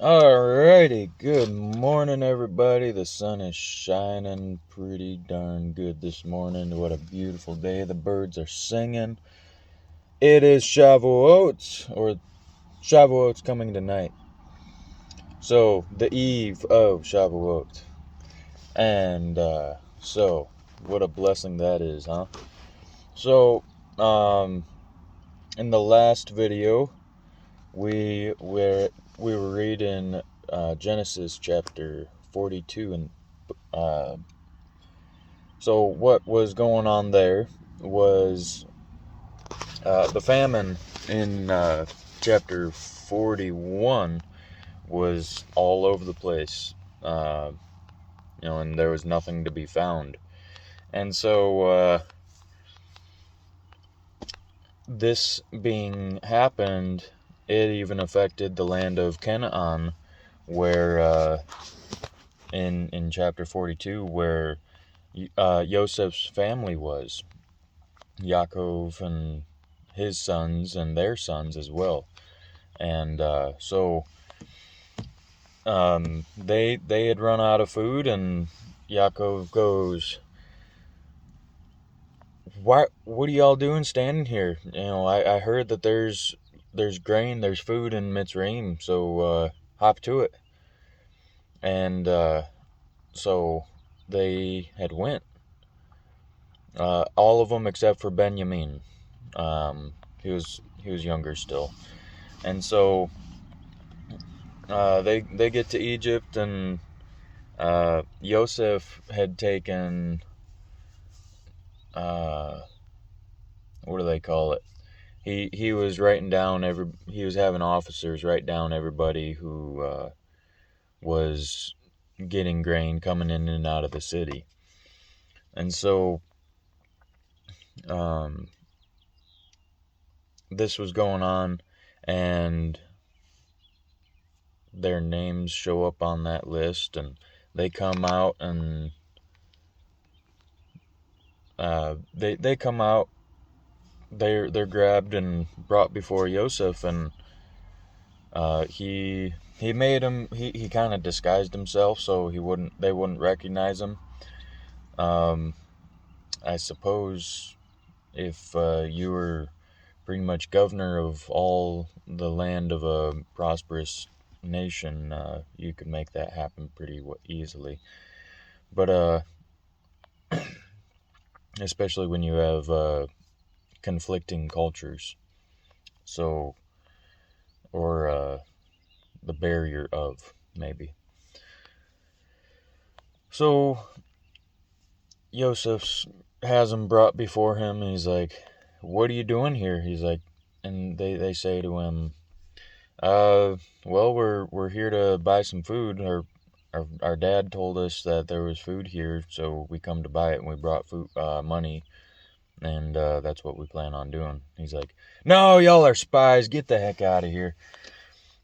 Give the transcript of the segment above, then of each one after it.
Alrighty, good morning, everybody. The sun is shining pretty darn good this morning. What a beautiful day. The birds are singing. It is Shavuot, or Shavuot's coming tonight. So, the eve of Shavuot. And, what a blessing that is, huh? So, in the last video, we were reading Genesis chapter 42, and so what was going on there was the famine in chapter 41 was all over the place, and there was nothing to be found. And so this being happened, it even affected the land of Canaan, where in chapter 42, where Joseph's family was, Yaakov and his sons and their sons as well. And they had run out of food, and Yaakov goes, what are y'all doing standing here? I heard that there's grain, there's food in Mitzrayim, so hop to it. And so they had went, all of them except for Benjamin. He was younger still. And so they get to Egypt, and Yosef had taken, what do they call it? He was writing down he was having officers write down everybody who was getting grain coming in and out of the city. And so this was going on, and their names show up on that list, and they come out, and they come out. They're grabbed and brought before Yosef, and he made him. He kind of disguised himself so they wouldn't recognize him. I suppose if you were pretty much governor of all the land of a prosperous nation, you could make that happen pretty easily. But especially when you have conflicting cultures, so or the barrier of, maybe. So Yosef has him brought before him, and he's like, what are you doing here? He's like, and they say to him, well, we're here to buy some food. Our dad told us that there was food here, so we come to buy it, and we brought food, money, and that's what we plan on doing. He's like, no, y'all are spies. Get the heck out of here.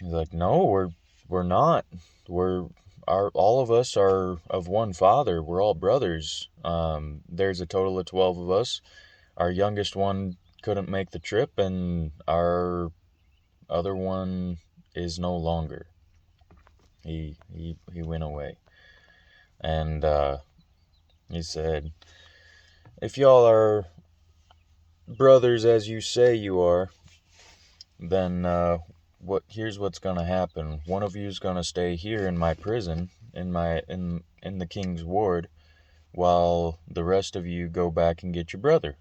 He's like, no, we're not. All of us are of one father. We're all brothers. There's a total of 12 of us. Our youngest one couldn't make the trip, and our other one is no longer. He went away. And he said, if y'all are brothers as you say you are, then here's what's gonna happen. One of you's gonna stay here in my prison, in the king's ward, while the rest of you go back and get your brother,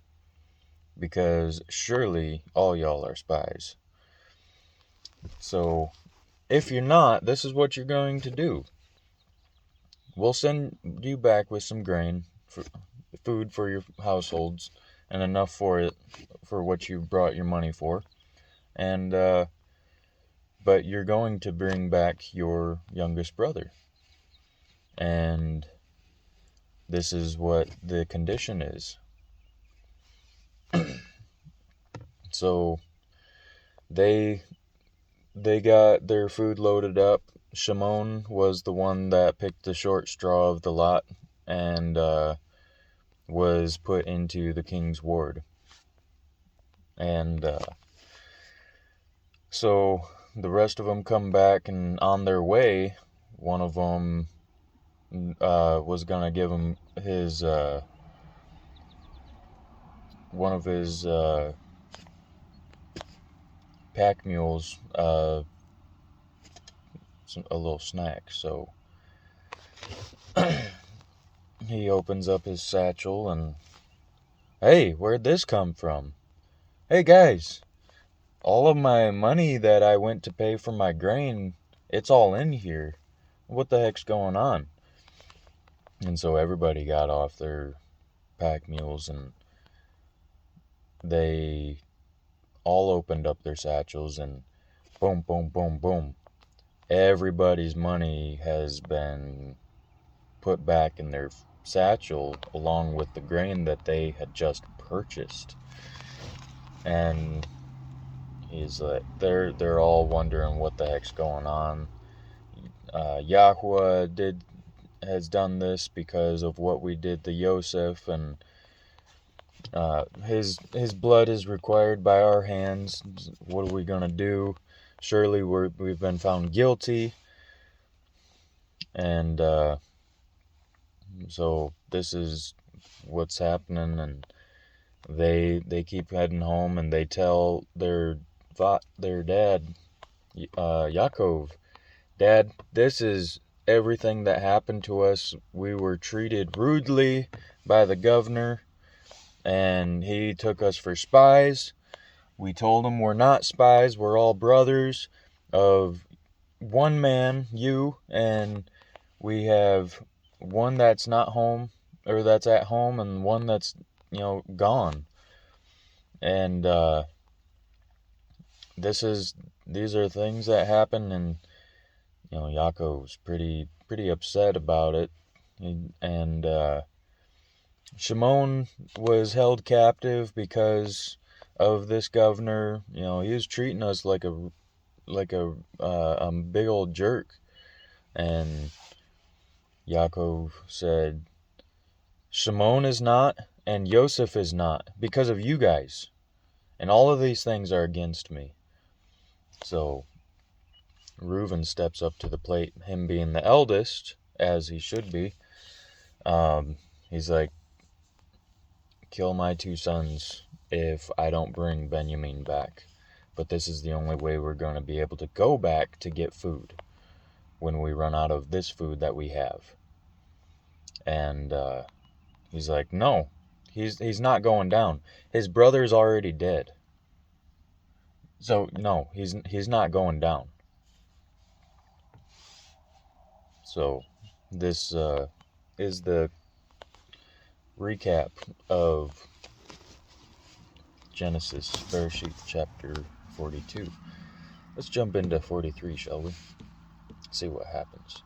because surely all y'all are spies. So if you're not, this is what you're going to do. We'll send you back with some grain, food for your households, and enough for what you brought your money for. And but you're going to bring back your youngest brother. And this is what the condition is. So they got their food loaded up. Shimon was the one that picked the short straw of the lot, and was put into the king's ward. And so the rest of them come back, and on their way, one of them was gonna give him his one of his pack mules a little snack. So he opens up his satchel and, hey, where'd this come from? Hey guys, all of my money that I went to pay for my grain, it's all in here. What the heck's going on? And so everybody got off their pack mules and they all opened up their satchels, and boom, boom, boom, boom. Everybody's money has been put back in their satchel along with the grain that they had just purchased. And he's like, they're all wondering what the heck's going on. Yahweh has done this because of what we did to Yosef, and his blood is required by our hands. What are we gonna do? Surely we've been found guilty, and so this is what's happening. And they keep heading home, and they tell their dad, Yaakov, Dad, this is everything that happened to us. We were treated rudely by the governor, and he took us for spies. We told him we're not spies, we're all brothers of one man, you, and we have one that's not home, or that's at home, and one that's, gone. And these are things that happen, and Yaakov's pretty upset about it. And Shimon was held captive because of this governor. He was treating us like a big old jerk. And Yaakov said, Shimon is not, and Yosef is not, because of you guys. And all of these things are against me. So Reuben steps up to the plate, him being the eldest, as he should be. He's like, kill my 2 sons if I don't bring Benjamin back. But this is the only way we're going to be able to go back to get food when we run out of this food that we have. And he's like, no, he's not going down. His brother's already dead. So no, he's not going down. So this is the recap of Genesis Bere'shiyth chapter 42. Let's jump into 43, shall we? See what happens.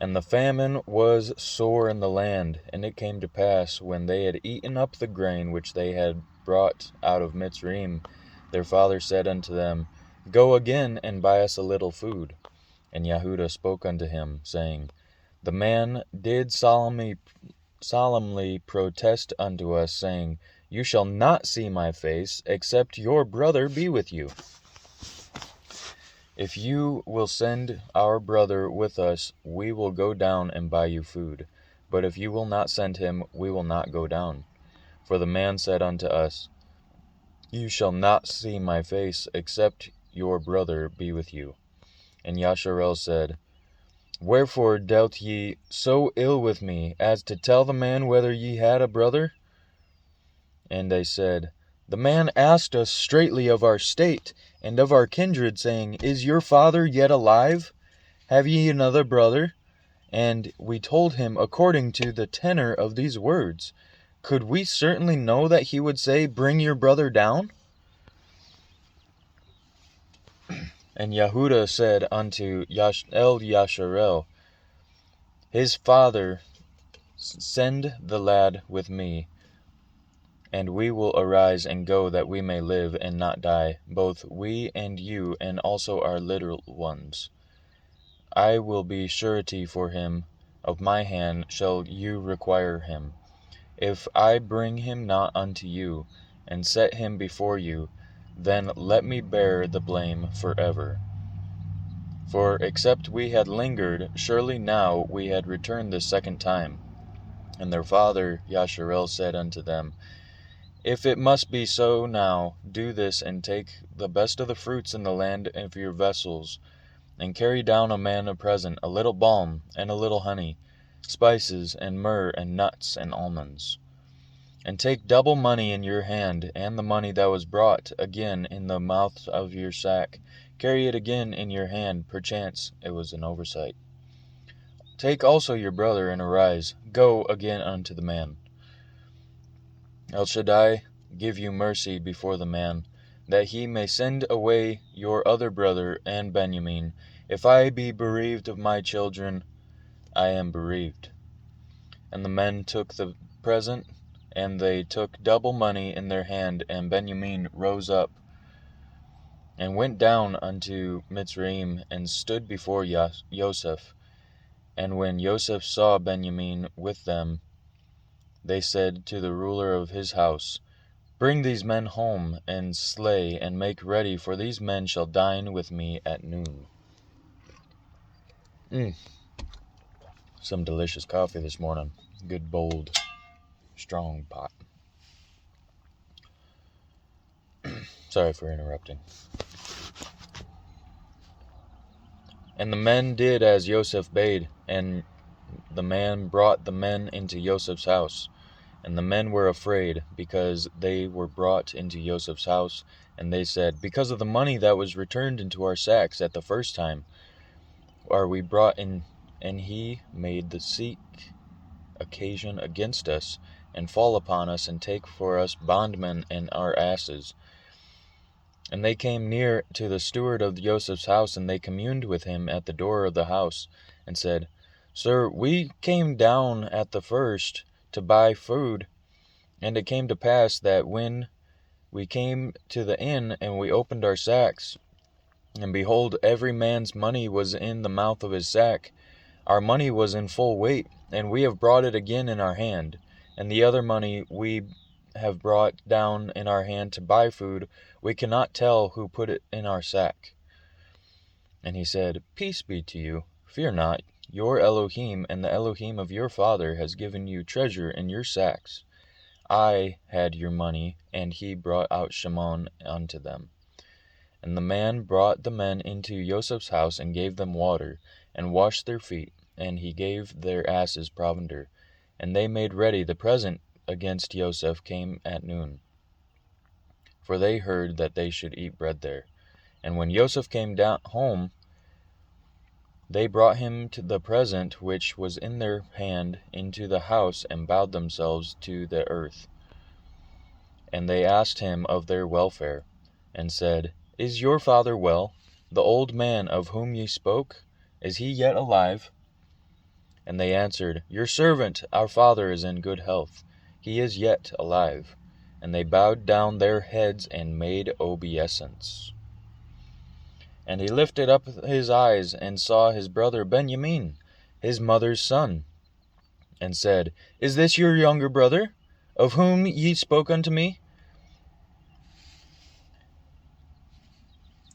And the famine was sore in the land, and it came to pass, when they had eaten up the grain which they had brought out of Mitzrayim, their father said unto them, Go again and buy us a little food. And Yehudah spoke unto him, saying, The man did solemnly protest unto us, saying, You shall not see my face, except your brother be with you. If you will send our brother with us, we will go down and buy you food. But if you will not send him, we will not go down. For the man said unto us, You shall not see my face, except your brother be with you. And Yasharel said, Wherefore dealt ye so ill with me, as to tell the man whether ye had a brother? And they said, The man asked us straitly of our state, and of our kindred, saying, Is your father yet alive? Have ye another brother? And we told him according to the tenor of these words. Could we certainly know that he would say, Bring your brother down? And Yehudah said unto Yasharel, His father, send the lad with me, and we will arise and go, that we may live and not die, both we and you, and also our little ones. I will be surety for him, of my hand shall you require him. If I bring him not unto you, and set him before you, then let me bear the blame forever. For except we had lingered, surely now we had returned the second time. And their father Yasharel said unto them, If it must be so now, do this, and take the best of the fruits in the land of your vessels, and carry down a man a present, a little balm, and a little honey, spices, and myrrh, and nuts, and almonds. And take double money in your hand, and the money that was brought again in the mouth of your sack. Carry it again in your hand, perchance it was an oversight. Take also your brother, and arise, go again unto the man. El Shaddai give you mercy before the man, that he may send away your other brother and Benjamin. If I be bereaved of my children, I am bereaved. And the men took the present, and they took double money in their hand, and Benjamin rose up, and went down unto Mitzrayim, and stood before Joseph. And when Joseph saw Benjamin with them, they said to the ruler of his house, Bring these men home, and slay, and make ready, for these men shall dine with me at noon. Some delicious coffee this morning. Good, bold, strong pot. Sorry for interrupting. And the men did as Joseph bade, and the man brought the men into Joseph's house. And the men were afraid, because they were brought into Joseph's house. And they said, Because of the money that was returned into our sacks at the first time, are we brought in? And he made the seek occasion against us, and fall upon us, and take for us bondmen and our asses. And they came near to the steward of Joseph's house, and they communed with him at the door of the house, and said, Sir, we came down at the first to buy food, and it came to pass that when we came to the inn, and we opened our sacks, and behold, every man's money was in the mouth of his sack. Our money was in full weight, and we have brought it again in our hand, and the other money we have brought down in our hand to buy food, we cannot tell who put it in our sack. And he said, Peace be to you, fear not, your Elohim and the Elohim of your father has given you treasure in your sacks. I had your money, and he brought out Shimon unto them. And the man brought the men into Joseph's house, and gave them water, and washed their feet, and he gave their asses provender. And they made ready the present against Joseph came at noon. For they heard that they should eat bread there. And when Joseph came down home, they brought him to the present which was in their hand into the house, and bowed themselves to the earth. And they asked him of their welfare, and said, Is your father well? The old man of whom ye spoke, is he yet alive? And they answered, Your servant, our father, is in good health. He is yet alive. And they bowed down their heads and made obeisance. And he lifted up his eyes, and saw his brother Benjamin, his mother's son, and said, Is this your younger brother, of whom ye spoke unto me?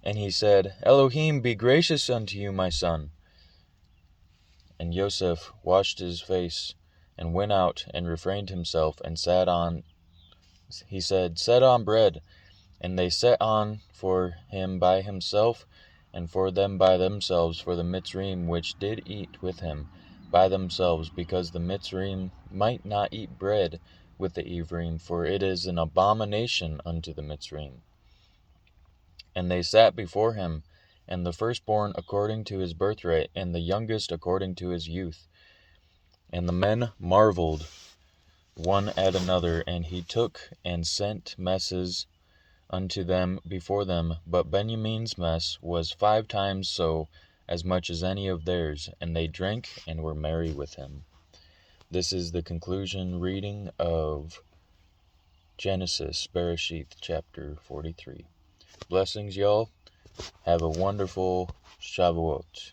And he said, Elohim be gracious unto you, my son. And Joseph washed his face, and went out, and refrained himself, and he said, Set on bread. And they set on for him by himself, and for them by themselves, for the Mitzrayim which did eat with him by themselves, because the Mitzrayim might not eat bread with the Ephraim, for it is an abomination unto the Mitzrayim. And they sat before him, and the firstborn according to his birthright, and the youngest according to his youth. And the men marveled one at another, and he took and sent messes unto them before them. But Benjamin's mess was 5 times so as much as any of theirs, and they drank and were merry with him. This is the conclusion reading of Cepher Bere'shiyth, chapter 43. Blessings, y'all. Have a wonderful Shavuot.